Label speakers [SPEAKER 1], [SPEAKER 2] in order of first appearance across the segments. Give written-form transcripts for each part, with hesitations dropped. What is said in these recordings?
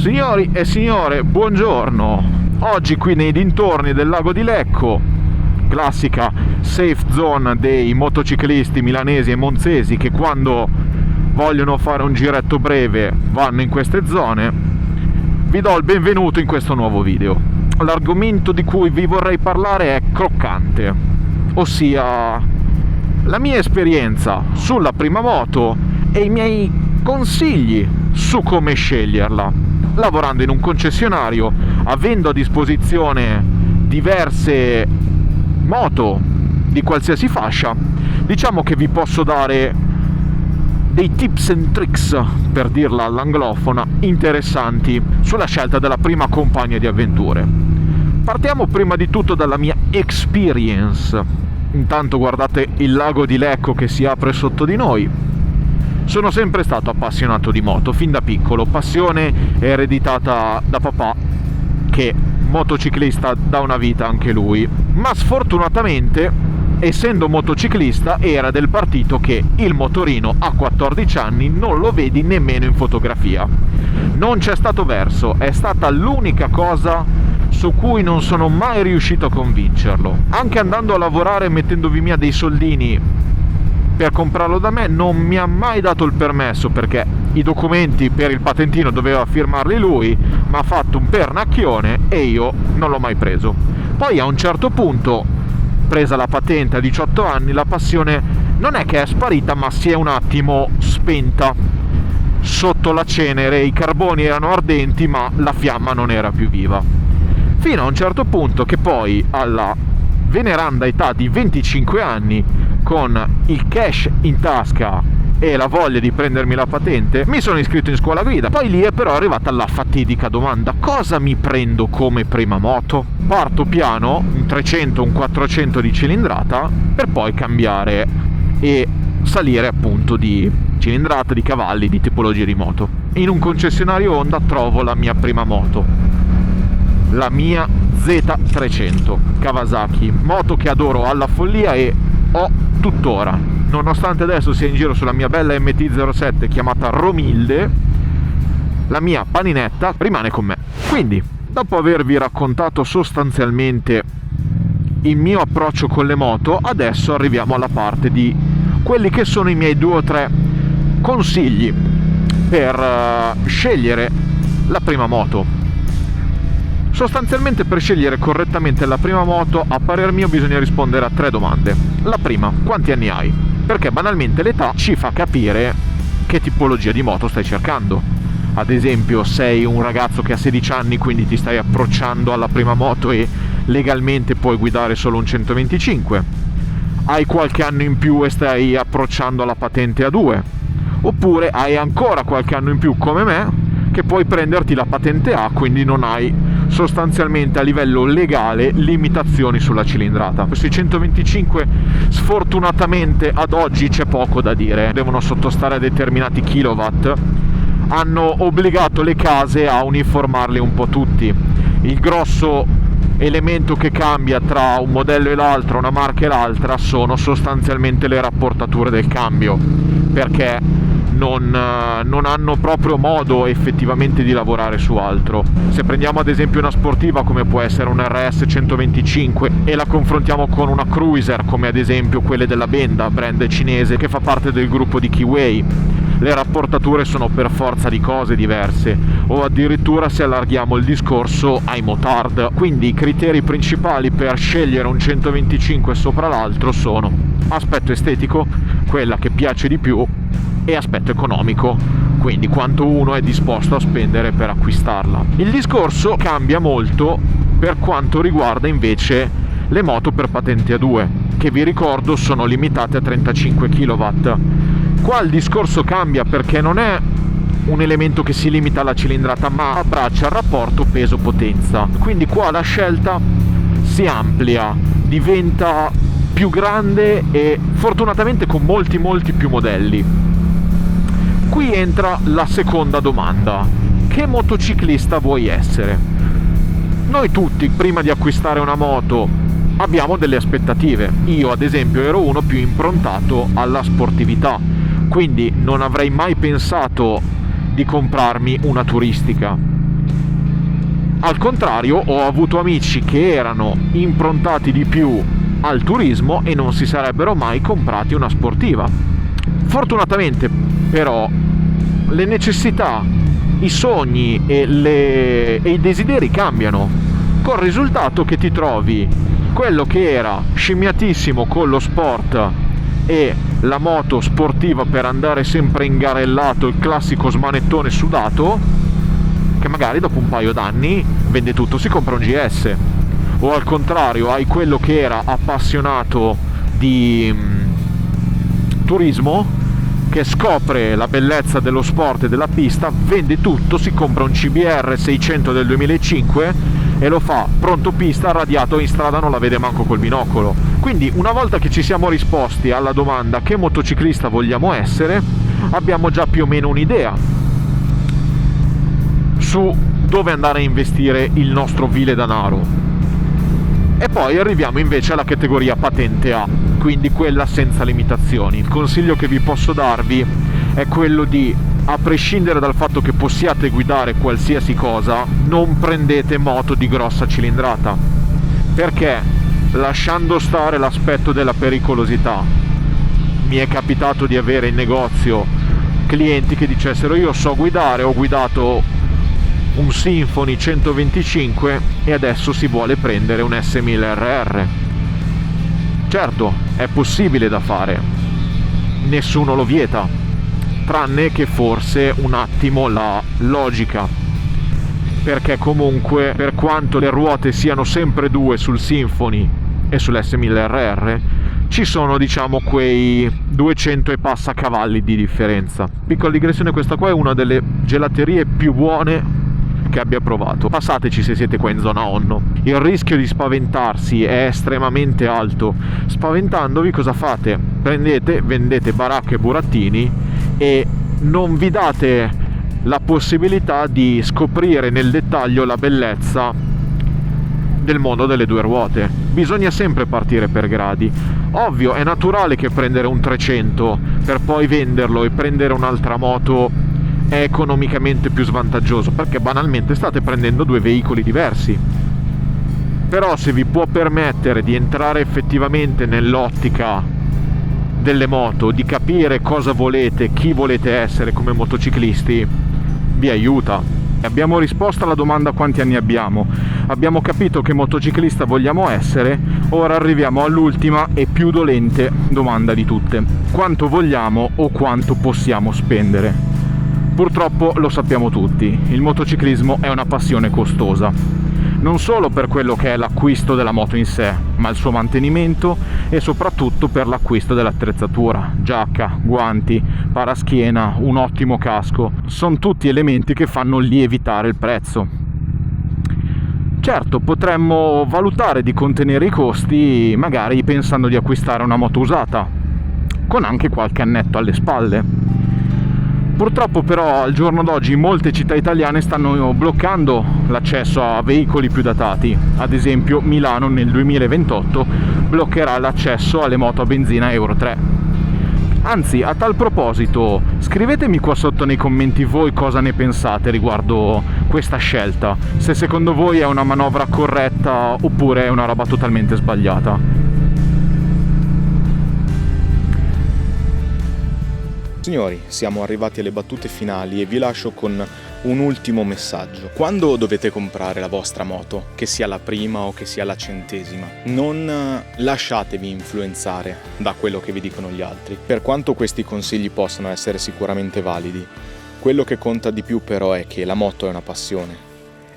[SPEAKER 1] Signori e signore, buongiorno. Oggi qui nei dintorni del lago di Lecco, classica safe zone dei motociclisti milanesi e monzesi che quando vogliono fare un giretto breve vanno in queste zone, vi do il benvenuto in questo nuovo video. L'argomento di cui vi vorrei parlare è croccante, ossia la mia esperienza sulla prima moto e i miei consigli su come sceglierla. Lavorando in un concessionario, avendo a disposizione diverse moto di qualsiasi fascia, diciamo che vi posso dare dei tips and tricks, per dirla all'anglofona, interessanti sulla scelta della prima compagna di avventure. Partiamo prima di tutto dalla mia experience. Intanto guardate il lago di Lecco che si apre sotto di noi. Sono sempre stato appassionato di moto, fin da piccolo, passione ereditata da papà, che motociclista da una vita anche lui, ma sfortunatamente, essendo motociclista, era del partito che il motorino a 14 anni non lo vedi nemmeno in fotografia. Non c'è stato verso, è stata l'unica cosa su cui non sono mai riuscito a convincerlo. Anche andando a lavorare e mettendovi via dei soldini per comprarlo da me, non mi ha mai dato il permesso, perché i documenti per il patentino doveva firmarli lui, ma ha fatto un pernacchione e io non l'ho mai preso. Poi a un certo punto, presa la patente a 18 anni, la passione non è che è sparita, ma si è un attimo spenta. Sotto la cenere i carboni erano ardenti, ma la fiamma non era più viva. Fino a un certo punto che poi, alla veneranda età di 25 anni, con il cash in tasca e la voglia di prendermi la patente, mi sono iscritto in scuola guida. Poi lì è però arrivata la fatidica domanda: cosa mi prendo come prima moto? Parto piano, un 300, un 400 di cilindrata, per poi cambiare e salire appunto di cilindrata, di cavalli, di tipologie di moto. In un concessionario Honda trovo la mia prima moto, la mia Z300 Kawasaki, moto che adoro alla follia e ho tuttora, nonostante adesso sia in giro sulla mia bella MT-07 chiamata Romilde, la mia paninetta rimane con me. Quindi, dopo avervi raccontato sostanzialmente il mio approccio con le moto, adesso arriviamo alla parte di quelli che sono i miei 2 o 3 consigli per scegliere la prima moto. Sostanzialmente, per scegliere correttamente la prima moto, a parer mio bisogna rispondere a 3 domande. La prima: quanti anni hai? Perché banalmente l'età ci fa capire che tipologia di moto stai cercando. Ad esempio, sei un ragazzo che ha 16 anni, quindi ti stai approcciando alla prima moto e legalmente puoi guidare solo un 125. Hai qualche anno in più e stai approcciando alla patente A2. Oppure hai ancora qualche anno in più come me, che puoi prenderti la patente A, quindi non hai sostanzialmente a livello legale limitazioni sulla cilindrata. Sui 125 sfortunatamente ad oggi c'è poco da dire, devono sottostare a determinati kilowatt. Hanno obbligato le case a uniformarli un po' tutti. Il grosso elemento che cambia tra un modello e l'altro, una marca e l'altra, sono sostanzialmente le rapportature del cambio, perché non hanno proprio modo effettivamente di lavorare su altro. Se prendiamo ad esempio una sportiva come può essere un RS 125 e la confrontiamo con una cruiser come ad esempio quelle della Benda, brand cinese che fa parte del gruppo di Keeway, le rapportature sono per forza di cose diverse, o addirittura se allarghiamo il discorso ai motard. Quindi i criteri principali per scegliere un 125 sopra l'altro sono aspetto estetico, quella che piace di più, e aspetto economico, quindi quanto uno è disposto a spendere per acquistarla. Il discorso cambia molto per quanto riguarda invece le moto per patente A2, che vi ricordo sono limitate a 35 kW. Qua il discorso cambia perché non è un elemento che si limita alla cilindrata, ma abbraccia il rapporto peso-potenza. Quindi qua la scelta si amplia, diventa più grande e fortunatamente con molti più modelli. Qui entra la seconda domanda: che motociclista vuoi essere? Noi tutti, prima di acquistare una moto, abbiamo delle aspettative. Io ad esempio ero uno più improntato alla sportività, quindi non avrei mai pensato di comprarmi una turistica. Al contrario, ho avuto amici che erano improntati di più al turismo e non si sarebbero mai comprati una sportiva. Fortunatamente però le necessità, i sogni e i desideri cambiano, col risultato che ti trovi quello che era scimmiatissimo con lo sport e la moto sportiva per andare sempre ingarellato, il classico smanettone sudato, che magari dopo un paio d'anni vende tutto, si compra un GS. O al contrario, hai quello che era appassionato di turismo, che scopre la bellezza dello sport e della pista, vende tutto, si compra un CBR 600 del 2005 e lo fa pronto pista, radiato, in strada non la vede manco col binocolo. Quindi una volta che ci siamo risposti alla domanda che motociclista vogliamo essere, abbiamo già più o meno un'idea su dove andare a investire il nostro vile denaro. E poi arriviamo invece alla categoria patente A, quindi quella senza limitazioni. Il consiglio che vi posso darvi è quello di, a prescindere dal fatto che possiate guidare qualsiasi cosa, non prendete moto di grossa cilindrata, perché lasciando stare l'aspetto della pericolosità, mi è capitato di avere in negozio clienti che dicessero: io so guidare, ho guidato un Symphony 125 e adesso si vuole prendere un S1000RR. Certo, è possibile da fare, nessuno lo vieta, tranne che forse un attimo la logica, perché comunque, per quanto le ruote siano sempre due sul Symphony e sull'S1000RR, ci sono, diciamo, quei 200 e passa cavalli di differenza. Piccola digressione, questa qua è una delle gelaterie più buone che abbia provato. Passateci se siete qua in zona Onno. Il rischio di spaventarsi è estremamente alto. Spaventandovi cosa fate? Prendete, vendete baracche e burattini e non vi date la possibilità di scoprire nel dettaglio la bellezza del mondo delle due ruote. Bisogna sempre partire per gradi. Ovvio, è naturale che prendere un 300 per poi venderlo e prendere un'altra moto è economicamente più svantaggioso, perché banalmente state prendendo due veicoli diversi. Però se vi può permettere di entrare effettivamente nell'ottica delle moto, di capire cosa volete, chi volete essere come motociclisti, vi aiuta. Abbiamo risposto alla domanda quanti anni abbiamo, abbiamo capito che motociclista vogliamo essere, ora arriviamo all'ultima e più dolente domanda di tutte: quanto vogliamo o quanto possiamo spendere? Purtroppo lo sappiamo tutti, il motociclismo è una passione costosa, non solo per quello che è l'acquisto della moto in sé, ma il suo mantenimento e soprattutto per l'acquisto dell'attrezzatura, giacca, guanti, paraschiena, un ottimo casco, sono tutti elementi che fanno lievitare il prezzo. Certo, potremmo valutare di contenere i costi, magari pensando di acquistare una moto usata, con anche qualche annetto alle spalle. Purtroppo però al giorno d'oggi molte città italiane stanno bloccando l'accesso a veicoli più datati. Ad esempio Milano nel 2028 bloccherà l'accesso alle moto a benzina Euro 3. Anzi, a tal proposito, scrivetemi qua sotto nei commenti voi cosa ne pensate riguardo questa scelta, se secondo voi è una manovra corretta oppure è una roba totalmente sbagliata.
[SPEAKER 2] Signori, siamo arrivati alle battute finali e vi lascio con un ultimo messaggio. Quando dovete comprare la vostra moto, che sia la prima o che sia la 100ª, non lasciatevi influenzare da quello che vi dicono gli altri. Per quanto questi consigli possano essere sicuramente validi, quello che conta di più però è che la moto è una passione.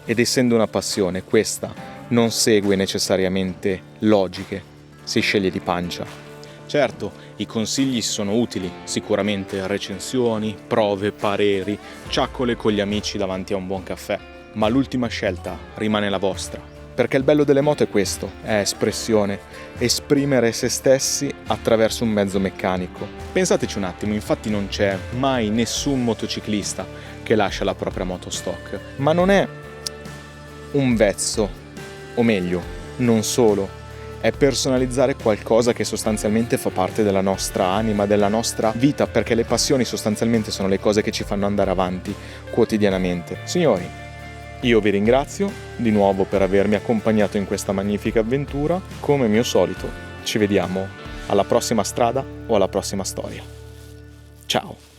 [SPEAKER 2] Ed essendo una passione, questa non segue necessariamente logiche, si sceglie di pancia. Certo, i consigli sono utili, sicuramente recensioni, prove, pareri, ciaccole con gli amici davanti a un buon caffè, ma l'ultima scelta rimane la vostra. Perché il bello delle moto è questo, è espressione, esprimere se stessi attraverso un mezzo meccanico. Pensateci un attimo, infatti non c'è mai nessun motociclista che lascia la propria moto stock, ma non è un vezzo, o meglio, non solo. È personalizzare qualcosa che sostanzialmente fa parte della nostra anima, della nostra vita, perché le passioni sostanzialmente sono le cose che ci fanno andare avanti quotidianamente. Signori, Io vi ringrazio di nuovo per avermi accompagnato in questa magnifica avventura. Come mio solito, ci vediamo alla prossima strada o alla prossima storia. Ciao!